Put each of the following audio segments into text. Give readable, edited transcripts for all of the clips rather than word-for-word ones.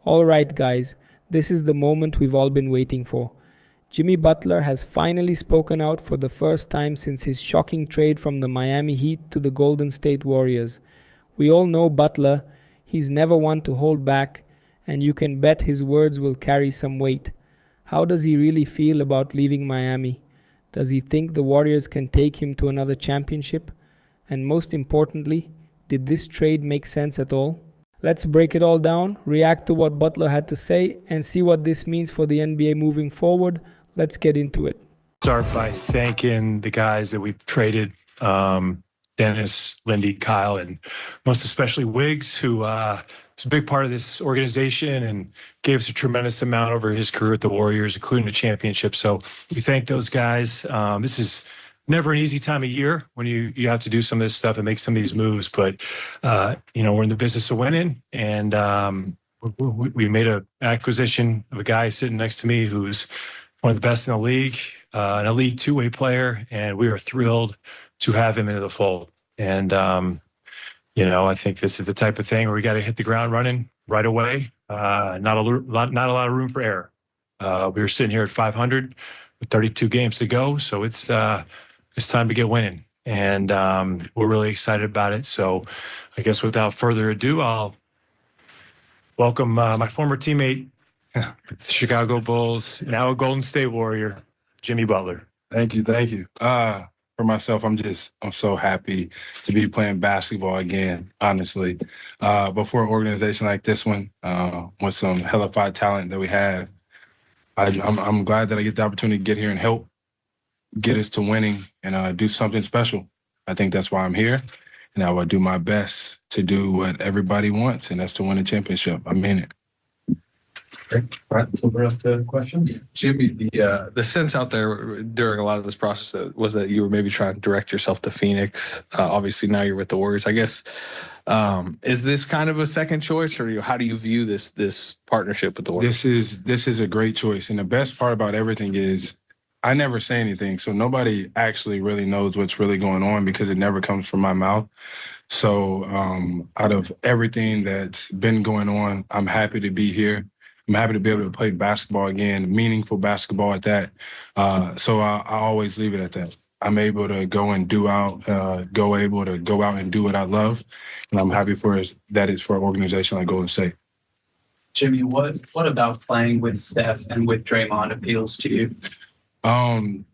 All right, guys, this is the moment we've all been waiting for. Jimmy Butler has finally spoken out for the first time since his shocking trade from the Miami Heat to the Golden State Warriors. We all know Butler, he's never one to hold back, and you can bet his words will carry some weight. How does he really feel about leaving Miami? Does he think the Warriors can take him to another championship? And most importantly, did this trade make sense at all? Let's break it all down, react to what Butler had to say, and see what this means for the NBA moving forward. Let's get into it. Start by thanking the guys that we've traded, Dennis, Lindy, Kyle, and most especially Wiggs, who was a big part of this organization and gave us a tremendous amount over his career at the Warriors, including the championship. So we thank those guys. This is never an easy time of year when you have to do some of this stuff and make some of these moves, but we're in the business of winning, and we made an acquisition of a guy sitting next to me who's one of the best in the league, an elite two-way player, and we are thrilled to have him into the fold. And I think this is the type of thing where we got to hit the ground running right away. Not a lot of room for error. We were sitting here at 500 with 32 games to go, so it's time to get winning, and we're really excited about it. So I guess without further ado, I'll welcome my former teammate, the Chicago Bulls, now a Golden State Warrior, Jimmy Butler. Thank you. For myself, I'm so happy to be playing basketball again, honestly. But for an organization like this one, with some hellified talent that we have, I'm glad that I get the opportunity to get here and help get us to winning and do something special. I think that's why I'm here, and I will do my best to do what everybody wants, and that's to win a championship. I mean it. Great. All right, so we're up to questions. Jimmy, the sense out there during a lot of this process was that you were maybe trying to direct yourself to Phoenix. Obviously, now you're with the Warriors. I guess, is this kind of a second choice, or how do you view this partnership with the Warriors? This is a great choice, and the best part about everything is I never say anything, so nobody actually really knows what's really going on because it never comes from my mouth. So out of everything that's been going on, I'm happy to be here. I'm happy to be able to play basketball again, meaningful basketball at that. So I always leave it at that. I'm able to go and go out and do what I love, and I'm happy that it's for an organization like Golden State. Jimmy, what about playing with Steph and with Draymond appeals to you?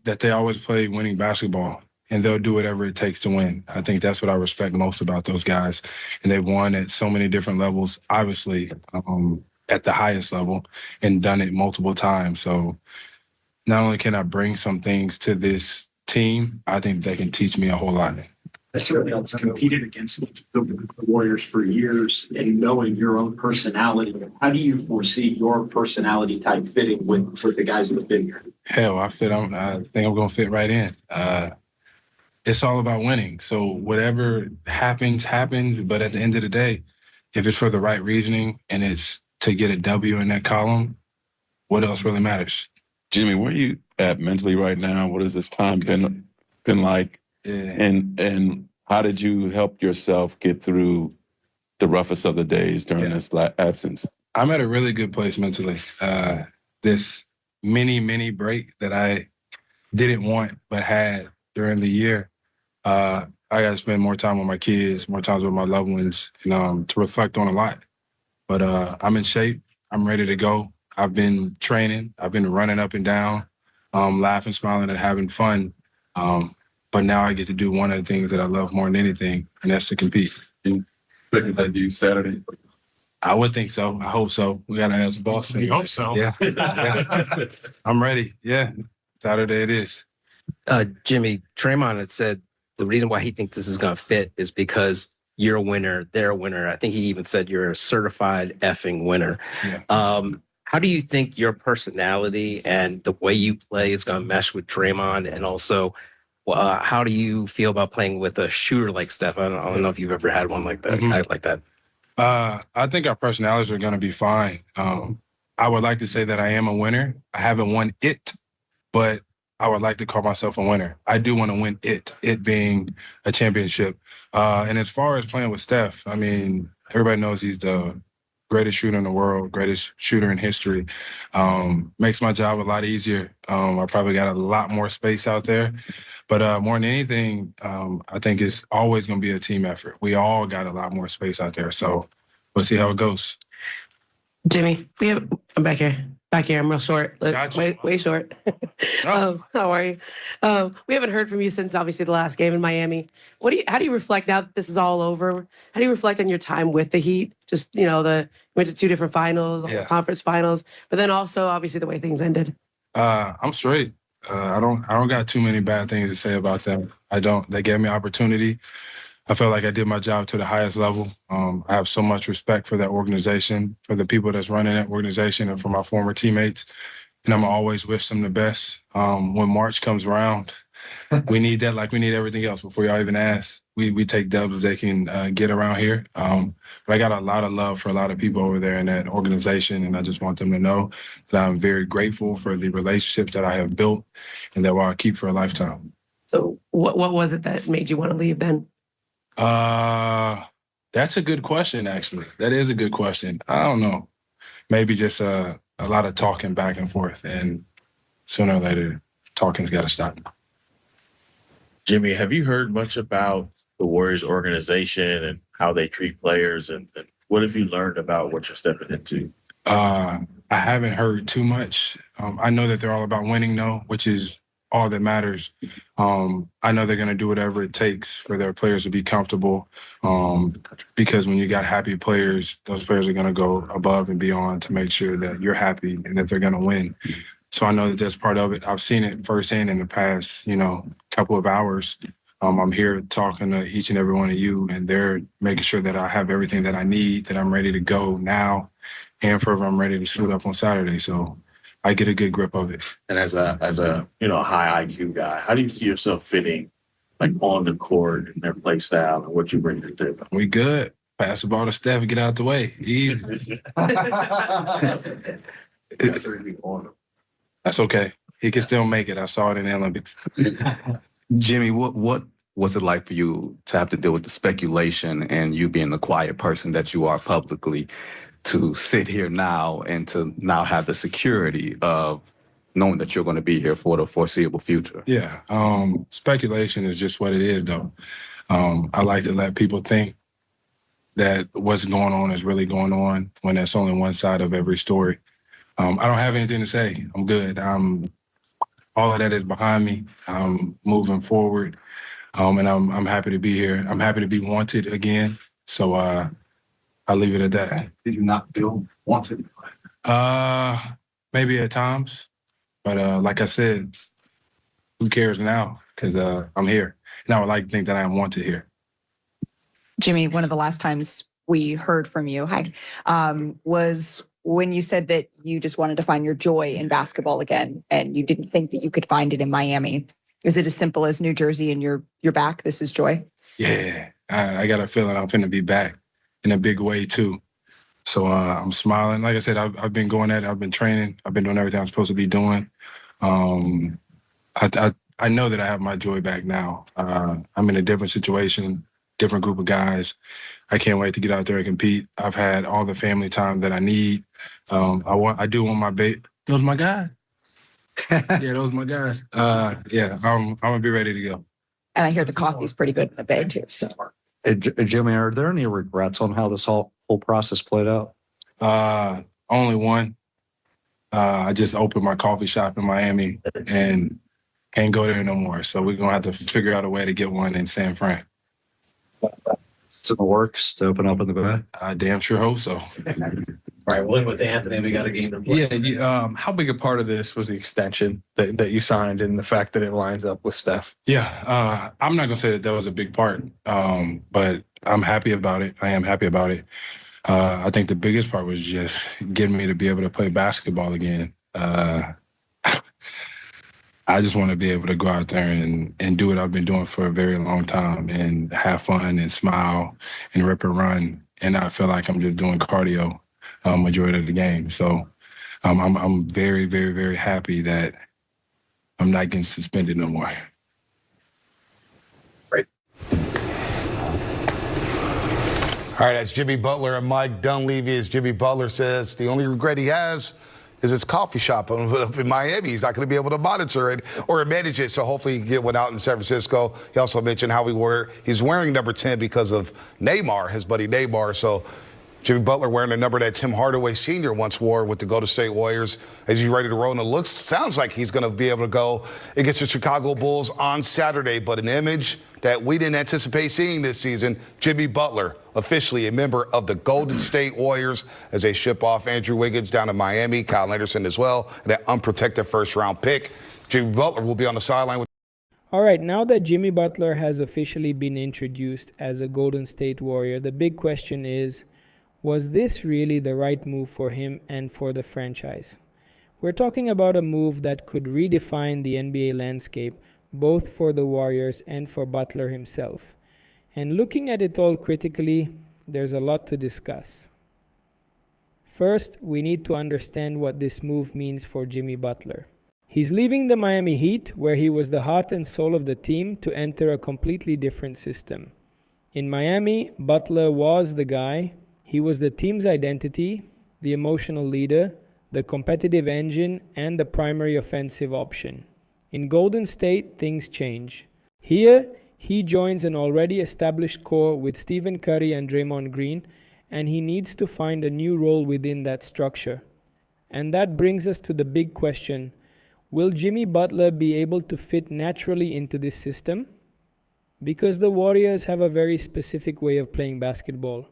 That they always play winning basketball, and they'll do whatever it takes to win. I think that's what I respect most about those guys, and they've won at so many different levels, obviously. At the highest level, and done it multiple times. So not only can I bring some things to this team, I think they can teach me a whole lot. Certainly else competed against the Warriors for years, and knowing your own personality, how do you foresee your personality type fitting with the guys that have been here? Hell, I think I'm going to fit right in. It's all about winning. So whatever happens. But at the end of the day, if it's for the right reasoning and it's to get a W in that column, what else really matters? Jimmy, where are you at mentally right now? What has this time been like? Yeah. And how did you help yourself get through the roughest of the days during this absence? I'm at a really good place mentally. This mini break that I didn't want but had during the year, I got to spend more time with my kids, more times with my loved ones, and to reflect on a lot. But I'm in shape. I'm ready to go. I've been training. I've been running up and down, laughing, smiling, and having fun. But now I get to do one of the things that I love more than anything, and that's to compete. You expected that you Saturday? I would think so. I hope so. We got to ask the boss. We hope so. Yeah. I'm ready. Yeah. Saturday it is. Jimmy, Draymond had said the reason why he thinks this is going to fit is because you're a winner, they're a winner. I think he even said you're a certified effing winner. Yeah. How do you think your personality and the way you play is going to mesh with Draymond? And also, how do you feel about playing with a shooter like Steph? I don't know if you've ever had one like that, guy like that. I think our personalities are going to be fine. I would like to say that I am a winner. I haven't won it, but I would like to call myself a winner. I do want to win it being a championship. And as far as playing with Steph, I mean, everybody knows he's the greatest shooter in the world, greatest shooter in history. Makes my job a lot easier. I probably got a lot more space out there. But more than anything, I think it's always going to be a team effort. We all got a lot more space out there. So we'll see how it goes. Jimmy, I'm back here. I'm real short. Gotcha. Way short. How are you? We haven't heard from you since obviously the last game in Miami. How do you reflect now that this is all over? How do you reflect on your time with the Heat? Just, you went to 2 different finals, conference finals, but then also obviously the way things ended. I'm straight. I don't got too many bad things to say about them. I don't. They gave me opportunity. I felt like I did my job to the highest level. I have so much respect for that organization, for the people that's running that organization, and for my former teammates. And I'm always wish them the best. When March comes around, we need that like we need everything else. Before y'all even ask, we take dubs they can get around here. But I got a lot of love for a lot of people over there in that organization, and I just want them to know that I'm very grateful for the relationships that I have built and that I'll keep for a lifetime. So what was it that made you want to leave then? That's a good question, actually. That is a good question. I don't know. Maybe just a lot of talking back and forth, and sooner or later, talking's got to stop. Jimmy, have you heard much about the Warriors organization and how they treat players, and what have you learned about what you're stepping into? I haven't heard too much. I know that they're all about winning, though, which is all that matters. I know they're going to do whatever it takes for their players to be comfortable, because when you got happy players, those players are going to go above and beyond to make sure that you're happy and that they're going to win. So I know that that's part of it. I've seen it firsthand in the past, couple of hours. I'm here talking to each and every one of you, and they're making sure that I have everything that I need, that I'm ready to go now, and forever I'm ready to suit up on Saturday. So I get a good grip of it. And as a high IQ guy, how do you see yourself fitting like on the court and their play style and what you bring to the table? We good. Pass the ball to Steph and get out the way. Easy. That's okay. He can still make it. I saw it in the Olympics. Jimmy, what was it like for you to have to deal with the speculation and you being the quiet person that you are publicly, to sit here now and to now have the security of knowing that you're going to be here for the foreseeable future? Yeah. Speculation is just what it is, though. I like to let people think that what's going on is really going on when that's only one side of every story. I don't have anything to say. I'm good. All of that is behind me. I'm moving forward, and I'm happy to be here. I'm happy to be wanted again. So I'll leave it at that. Did you not feel wanted? Maybe at times, but like I said, who cares now? Because I'm here, and I would like to think that I am wanted here. Jimmy, one of the last times we heard from you, was when you said that you just wanted to find your joy in basketball again, and you didn't think that you could find it in Miami. Is it as simple as New Jersey and you're back? This is joy? Yeah, I got a feeling I'm finna be back in a big way too. So I'm smiling. Like I said, I've been going at it. I've been training. I've been doing everything I'm supposed to be doing. I know that I have my joy back now. I'm in a different situation, different group of guys. I can't wait to get out there and compete. I've had all the family time that I need. I do want my those my guys. Yeah, those my guys. Yeah, I'm gonna be ready to go. And I hear the coffee's pretty good in the Bay too. So, Jimmy, are there any regrets on how this whole process played out? Only one. I just opened my coffee shop in Miami and can't go there no more. So we're gonna have to figure out a way to get one in San Fran. It's in the works to open up in the Bay? I damn sure hope so. All right, we'll end with Anthony. We got a game to play. Yeah. How big a part of this was the extension that you signed and the fact that it lines up with Steph? Yeah. I'm not going to say that was a big part, but I'm happy about it. I am happy about it. I think the biggest part was just getting me to be able to play basketball again. I just want to be able to go out there and do what I've been doing for a very long time and have fun and smile and rip and run and not feel like I'm just doing cardio majority of the game. So I'm very, very, very happy that I'm not getting suspended no more. All All right, that's Jimmy Butler and Mike Dunleavy. As Jimmy Butler says, the only regret he has is his coffee shop up in Miami. He's not going to be able to monitor it or manage it, so hopefully he can get one out in San Francisco. He also mentioned how he's wearing number 10 because of Neymar, his buddy Neymar. So Jimmy Butler wearing a number that Tim Hardaway Sr. once wore with the Golden State Warriors. As he's ready to roll, and it sounds like he's going to be able to go against the Chicago Bulls on Saturday. But an image that we didn't anticipate seeing this season, Jimmy Butler, officially a member of the Golden State Warriors as they ship off Andrew Wiggins down to Miami, Kyle Anderson as well, and that unprotected first-round pick. Jimmy Butler will be on the sideline with. All right, now that Jimmy Butler has officially been introduced as a Golden State Warrior, the big question is, was this really the right move for him and for the franchise? We're talking about a move that could redefine the NBA landscape, both for the Warriors and for Butler himself. And looking at it all critically, there's a lot to discuss. First, we need to understand what this move means for Jimmy Butler. He's leaving the Miami Heat, where he was the heart and soul of the team, to enter a completely different system. In Miami, Butler was the guy. He was the team's identity, the emotional leader, the competitive engine, and the primary offensive option. In Golden State, things change. Here, he joins an already established core with Stephen Curry and Draymond Green, and he needs to find a new role within that structure. And that brings us to the big question: will Jimmy Butler be able to fit naturally into this system? Because the Warriors have a very specific way of playing basketball.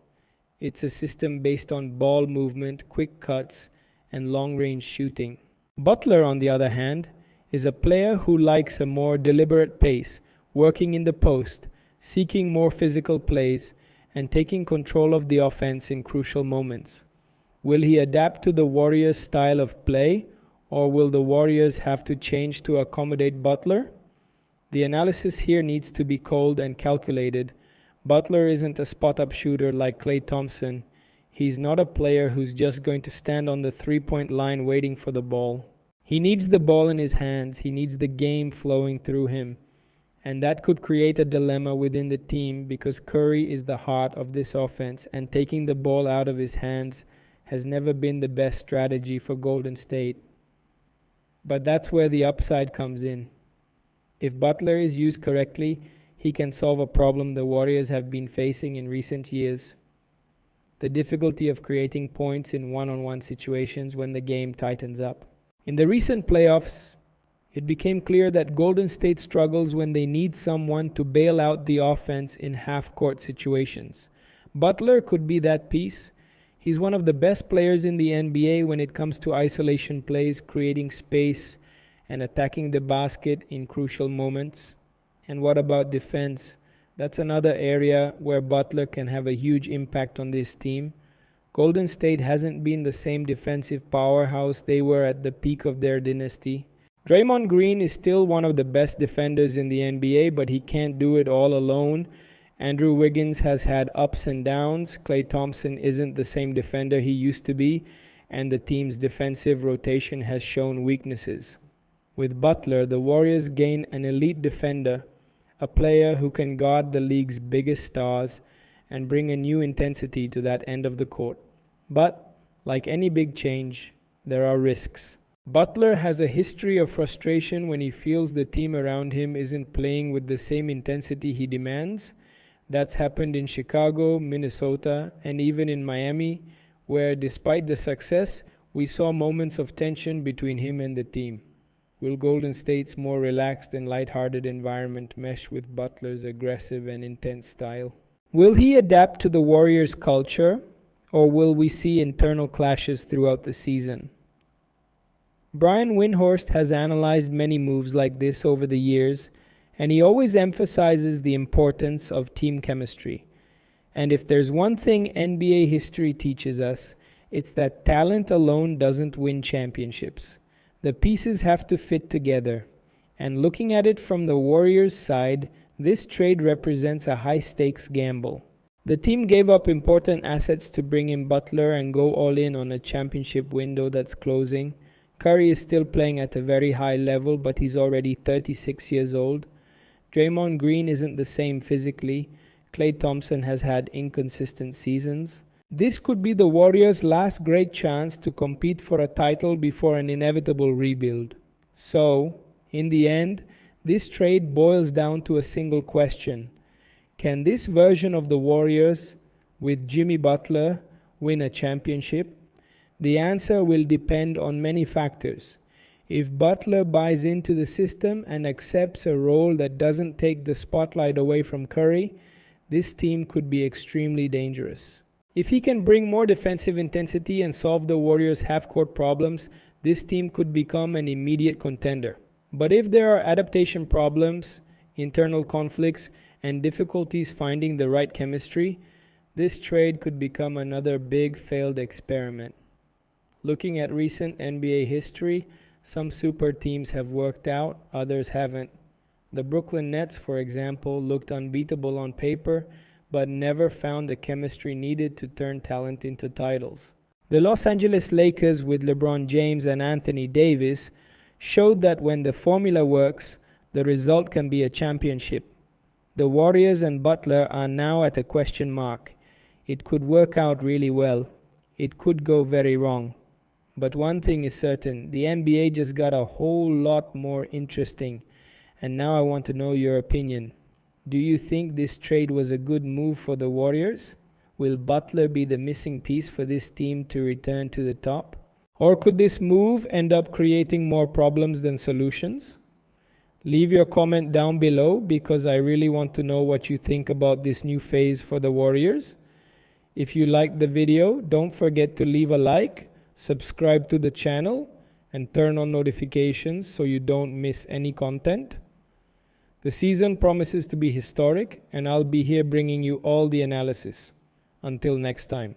It's a system based on ball movement, quick cuts, and long-range shooting. Butler, on the other hand, is a player who likes a more deliberate pace, working in the post, seeking more physical plays, and taking control of the offense in crucial moments. Will he adapt to the Warriors' style of play, or will the Warriors have to change to accommodate Butler? The analysis here needs to be cold and calculated. Butler isn't a spot-up shooter like Klay Thompson. He's not a player who's just going to stand on the three-point line waiting for the ball. He needs the ball in his hands. He needs the game flowing through him. And that could create a dilemma within the team because Curry is the heart of this offense, and taking the ball out of his hands has never been the best strategy for Golden State. But that's where the upside comes in. If Butler is used correctly, he can solve a problem the Warriors have been facing in recent years: the difficulty of creating points in one-on-one situations when the game tightens up. In the recent playoffs, it became clear that Golden State struggles when they need someone to bail out the offense in half-court situations. Butler could be that piece. He's one of the best players in the NBA when it comes to isolation plays, creating space, and attacking the basket in crucial moments. And what about defense? That's another area where Butler can have a huge impact on this team. Golden State hasn't been the same defensive powerhouse they were at the peak of their dynasty. Draymond Green is still one of the best defenders in the NBA, but he can't do it all alone. Andrew Wiggins has had ups and downs. Klay Thompson isn't the same defender he used to be, and the team's defensive rotation has shown weaknesses. With Butler, the Warriors gain an elite defender, a player who can guard the league's biggest stars and bring a new intensity to that end of the court. But, like any big change, there are risks. Butler has a history of frustration when he feels the team around him isn't playing with the same intensity he demands. That's happened in Chicago, Minnesota, and even in Miami, where despite the success, we saw moments of tension between him and the team. Will Golden State's more relaxed and lighthearted environment mesh with Butler's aggressive and intense style? Will he adapt to the Warriors' culture, or will we see internal clashes throughout the season? Brian Windhorst has analyzed many moves like this over the years, and he always emphasizes the importance of team chemistry. And if there's one thing NBA history teaches us, it's that talent alone doesn't win championships. The pieces have to fit together. And looking at it from the Warriors' side, this trade represents a high-stakes gamble. The team gave up important assets to bring in Butler and go all in on a championship window that's closing. Curry is still playing at a very high level, but he's already 36 years old. Draymond Green isn't the same physically. Klay Thompson has had inconsistent seasons. This could be the Warriors' last great chance to compete for a title before an inevitable rebuild. So, in the end, this trade boils down to a single question. Can this version of the Warriors, with Jimmy Butler, win a championship? The answer will depend on many factors. If Butler buys into the system and accepts a role that doesn't take the spotlight away from Curry, this team could be extremely dangerous. If he can bring more defensive intensity and solve the Warriors' half-court problems, this team could become an immediate contender. But if there are adaptation problems, internal conflicts, and difficulties finding the right chemistry, this trade could become another big failed experiment. Looking at recent NBA history, some super teams have worked out, others haven't. The Brooklyn Nets, for example, looked unbeatable on paper, but never found the chemistry needed to turn talent into titles. The Los Angeles Lakers with LeBron James and Anthony Davis showed that when the formula works, the result can be a championship. The Warriors and Butler are now at a question mark. It could work out really well. It could go very wrong. But one thing is certain, the NBA just got a whole lot more interesting. And now I want to know your opinion. Do you think this trade was a good move for the Warriors? Will Butler be the missing piece for this team to return to the top? Or could this move end up creating more problems than solutions? Leave your comment down below because I really want to know what you think about this new phase for the Warriors. If you liked the video, don't forget to leave a like, subscribe to the channel, and turn on notifications so you don't miss any content. The season promises to be historic, and I'll be here bringing you all the analysis. Until next time.